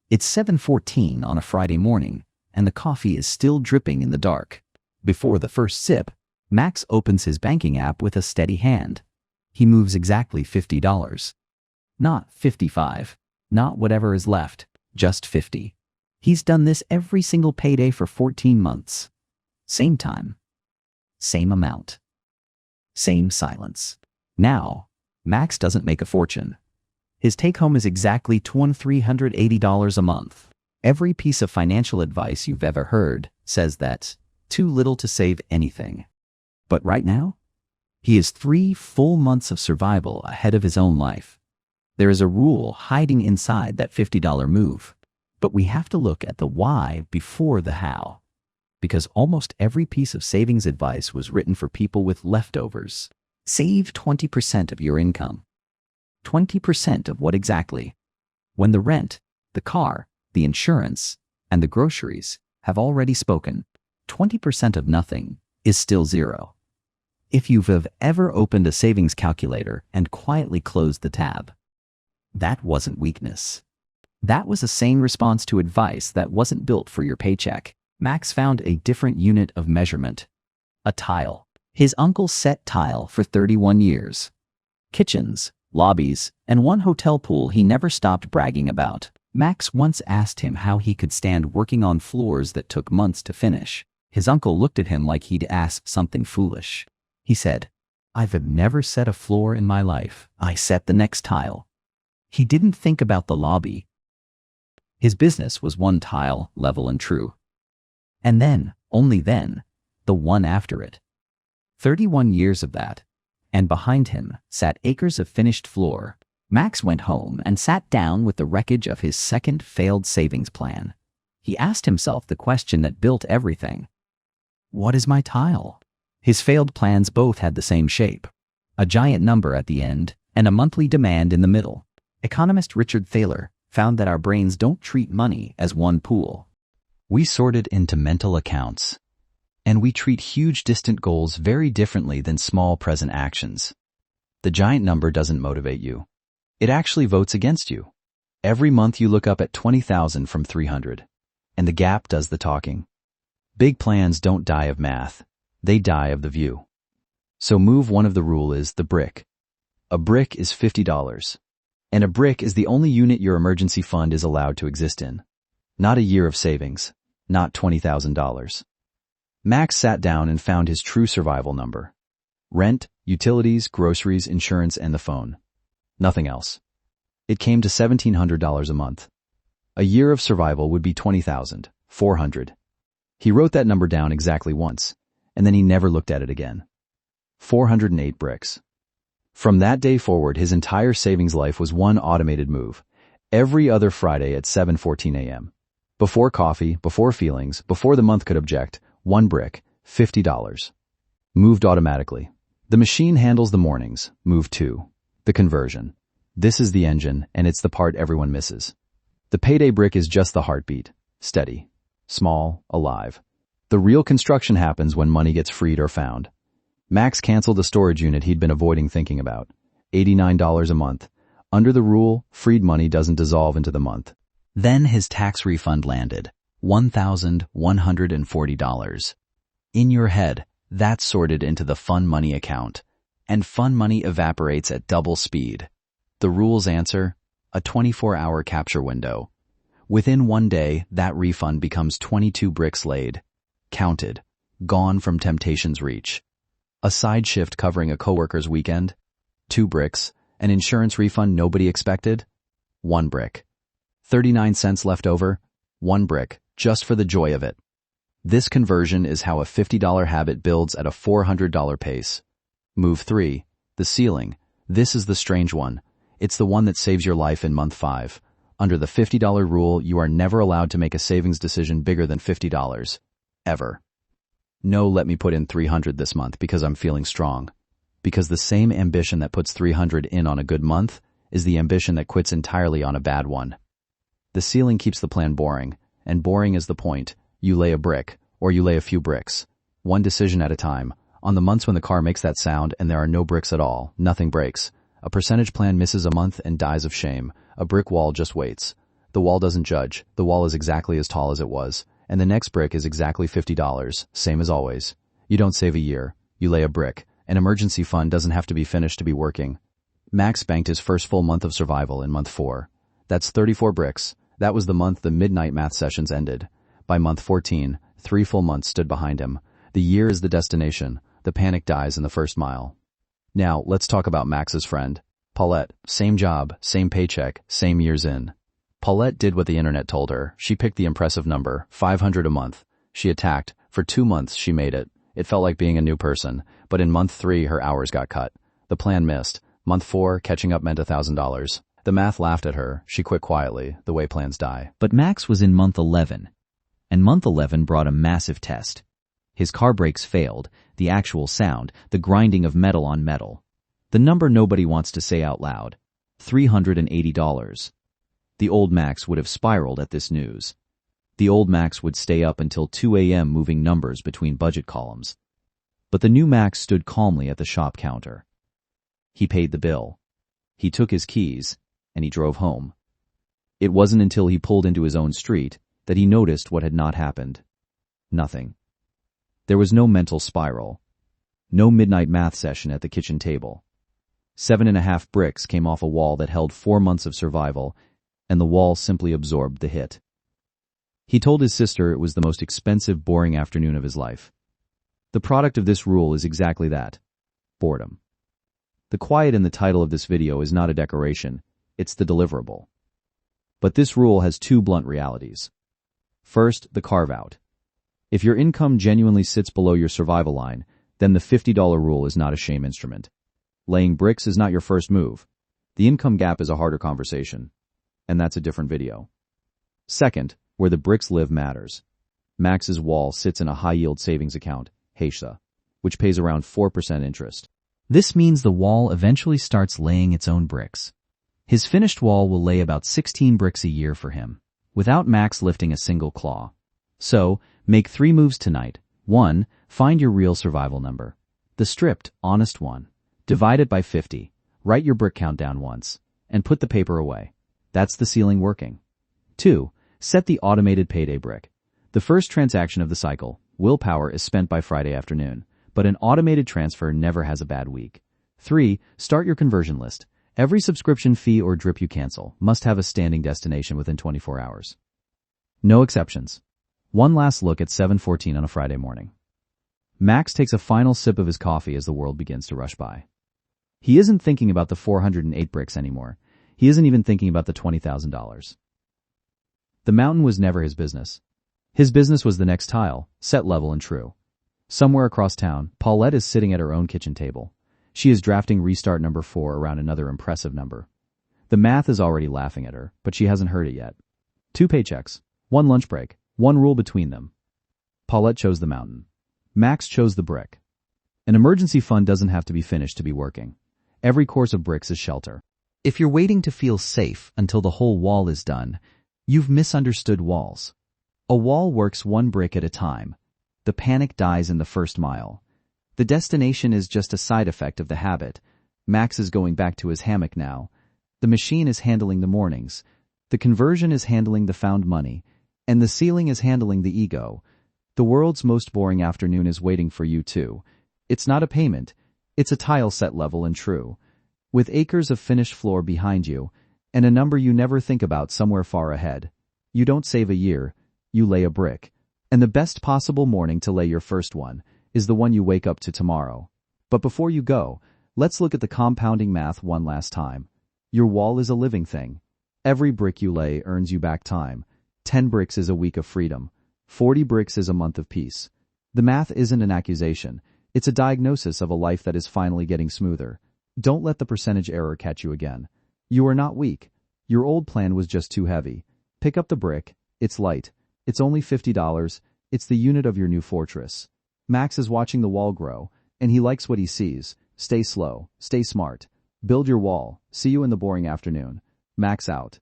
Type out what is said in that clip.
It's 7:14 on a Friday morning, and the coffee is still dripping in the dark. Before the first sip, Max opens his banking app with a steady hand. He moves exactly $50. Not 55, not whatever is left, just 50. He's done this every single payday for 14 months. Same time, same amount, same silence. Now, Max doesn't make a fortune. His take-home is exactly $2,380 a month. Every piece of financial advice you've ever heard says that too little to save anything. But right now, he is 3 full months of survival ahead of his own life. There is a rule hiding inside that $50 move, but we have to look at the why before the how. Because almost every piece of savings advice was written for people with leftovers. Save 20% of your income. 20% of what exactly? When the rent, the car, the insurance, and the groceries have already spoken, 20% of nothing is still zero. If you've ever opened a savings calculator and quietly closed the tab, that wasn't weakness. That was a sane response to advice that wasn't built for your paycheck. Max found a different unit of measurement. A tile. His uncle set tile for 31 years. Kitchens, lobbies, and one hotel pool he never stopped bragging about. Max once asked him how he could stand working on floors that took months to finish. His uncle looked at him like he'd asked something foolish. He said, "I've never set a floor in my life. I set the next tile." He didn't think about the lobby. His business was one tile, level and true. And then, only then, the one after it. 31 years of that. And behind him sat acres of finished floor. Max went home and sat down with the wreckage of his second failed savings plan. He asked himself the question that built everything. What is my tile? His failed plans both had the same shape. A giant number at the end and a monthly demand in the middle. Economist Richard Thaler found that our brains don't treat money as one pool. We sort it into mental accounts. And we treat huge distant goals very differently than small present actions. The giant number doesn't motivate you. It actually votes against you. Every month you look up at 20,000 from 300. And the gap does the talking. Big plans don't die of math. They die of the view. So move one of the rule is the brick. A brick is $50. And a brick is the only unit your emergency fund is allowed to exist in. Not a year of savings. Not $20,000. Max sat down and found his true survival number. Rent, utilities, groceries, insurance, and the phone. Nothing else. It came to $1,700 a month. A year of survival would be $20,400. He wrote that number down exactly once, and then he never looked at it again. 408 bricks. From that day forward, his entire savings life was one automated move. Every other Friday at 7:14 a.m. Before coffee, before feelings, before the month could object, one brick, $50. Moved automatically. The machine handles the mornings. Move 2. The conversion. This is the engine, and it's the part everyone misses. The payday brick is just the heartbeat. Steady. Small. Alive. The real construction happens when money gets freed or found. Max canceled the storage unit he'd been avoiding thinking about. $89 a month. Under the rule, freed money doesn't dissolve into the month. Then his tax refund landed. $1,140. In your head, that's sorted into the fun money account. And fun money evaporates at double speed. The rules answer, a 24-hour capture window. Within one day, that refund becomes 22 bricks laid. Counted. Gone from temptation's reach. A side shift covering a coworker's weekend. 2 bricks. An insurance refund nobody expected. 1 brick. 39 cents left over. 1 brick, just for the joy of it. This conversion is how a $50 habit builds at a $400 pace. Move 3. The ceiling. This is the strange one. It's the one that saves your life in month 5. Under the $50 rule, you are never allowed to make a savings decision bigger than $50. Ever. No, let me put in 300 this month because I'm feeling strong. Because the same ambition that puts 300 in on a good month is the ambition that quits entirely on a bad one. The ceiling keeps the plan boring, and boring is the point. You lay a brick, or you lay a few bricks. One decision at a time. On the months when the car makes that sound and there are no bricks at all, nothing breaks. A percentage plan misses a month and dies of shame. A brick wall just waits. The wall doesn't judge. The wall is exactly as tall as it was. And the next brick is exactly $50, same as always. You don't save a year. You lay a brick. An emergency fund doesn't have to be finished to be working. Max banked his first full month of survival in month 4. That's 34 bricks. That was the month the midnight math sessions ended. By month 14, 3 full months stood behind him. The year is the destination. The panic dies in the first mile. Now, let's talk about Max's friend. Paulette. Same job, same paycheck, same years in. Paulette did what the internet told her. She picked the impressive number, 500 a month. She attacked. For 2 months, she made it. It felt like being a new person. But in month 3, her hours got cut. The plan missed. Month 4, catching up meant $1,000. The math laughed at her. She quit quietly, the way plans die. But Max was in month 11. And month 11 brought a massive test. His car brakes failed, the actual sound, the grinding of metal on metal. The number nobody wants to say out loud. $380. The old Max would have spiraled at this news. The old Max would stay up until 2 a.m. moving numbers between budget columns. But the new Max stood calmly at the shop counter. He paid the bill. He took his keys, and he drove home. It wasn't until he pulled into his own street that he noticed what had not happened. Nothing. There was no mental spiral. No midnight math session at the kitchen table. 7.5 bricks came off a wall that held 4 months of survival, and the wall simply absorbed the hit. He told his sister it was the most expensive, boring afternoon of his life. The product of this rule is exactly that. Boredom. The quiet in the title of this video is not a decoration, it's the deliverable. But this rule has 2 blunt realities. First, the carve-out. If your income genuinely sits below your survival line, then the $50 rule is not a shame instrument. Laying bricks is not your first move. The income gap is a harder conversation. And that's a different video. Second, where the bricks live matters. Max's wall sits in a high-yield savings account, HSA, which pays around 4% interest. This means the wall eventually starts laying its own bricks. His finished wall will lay about 16 bricks a year for him, without Max lifting a single claw. So, make 3 moves tonight. 1. Find your real survival number. The stripped, honest one. Divide it by 50. Write your brick count down once. And put the paper away. That's the ceiling working. 2. Set the automated payday brick. The first transaction of the cycle, willpower, is spent by Friday afternoon, but an automated transfer never has a bad week. 3. Start your conversion list. Every subscription fee or drip you cancel must have a standing destination within 24 hours. No exceptions. One last look at 7:14 on a Friday morning. Max takes a final sip of his coffee as the world begins to rush by. He isn't thinking about the 408 bricks anymore. He isn't even thinking about the $20,000. The mountain was never his business. His business was the next tile, set level and true. Somewhere across town, Paulette is sitting at her own kitchen table. She is drafting restart number 4 around another impressive number. The math is already laughing at her, but she hasn't heard it yet. 2 paychecks, 1 lunch break, 1 rule between them. Paulette chose the mountain. Max chose the brick. An emergency fund doesn't have to be finished to be working. Every course of bricks is shelter. If you're waiting to feel safe until the whole wall is done, you've misunderstood walls. A wall works 1 brick at a time. The panic dies in the first mile. The destination is just a side effect of the habit. Max is going back to his hammock now. The machine is handling the mornings. The conversion is handling the found money. And the ceiling is handling the ego. The world's most boring afternoon is waiting for you too. It's not a payment. It's a tile set level and true. With acres of finished floor behind you, and a number you never think about somewhere far ahead. You don't save a year, you lay a brick. And the best possible morning to lay your first one is the one you wake up to tomorrow. But before you go, let's look at the compounding math one last time. Your wall is a living thing. Every brick you lay earns you back time. 10 bricks is a week of freedom. 40 bricks is a month of peace. The math isn't an accusation. It's a diagnosis of a life that is finally getting smoother. Don't let the percentage error catch you again. You are not weak. Your old plan was just too heavy. Pick up the brick. It's light. It's only $50. It's the unit of your new fortress. Max is watching the wall grow, and he likes what he sees. Stay slow. Stay smart. Build your wall. See you in the boring afternoon. Max out.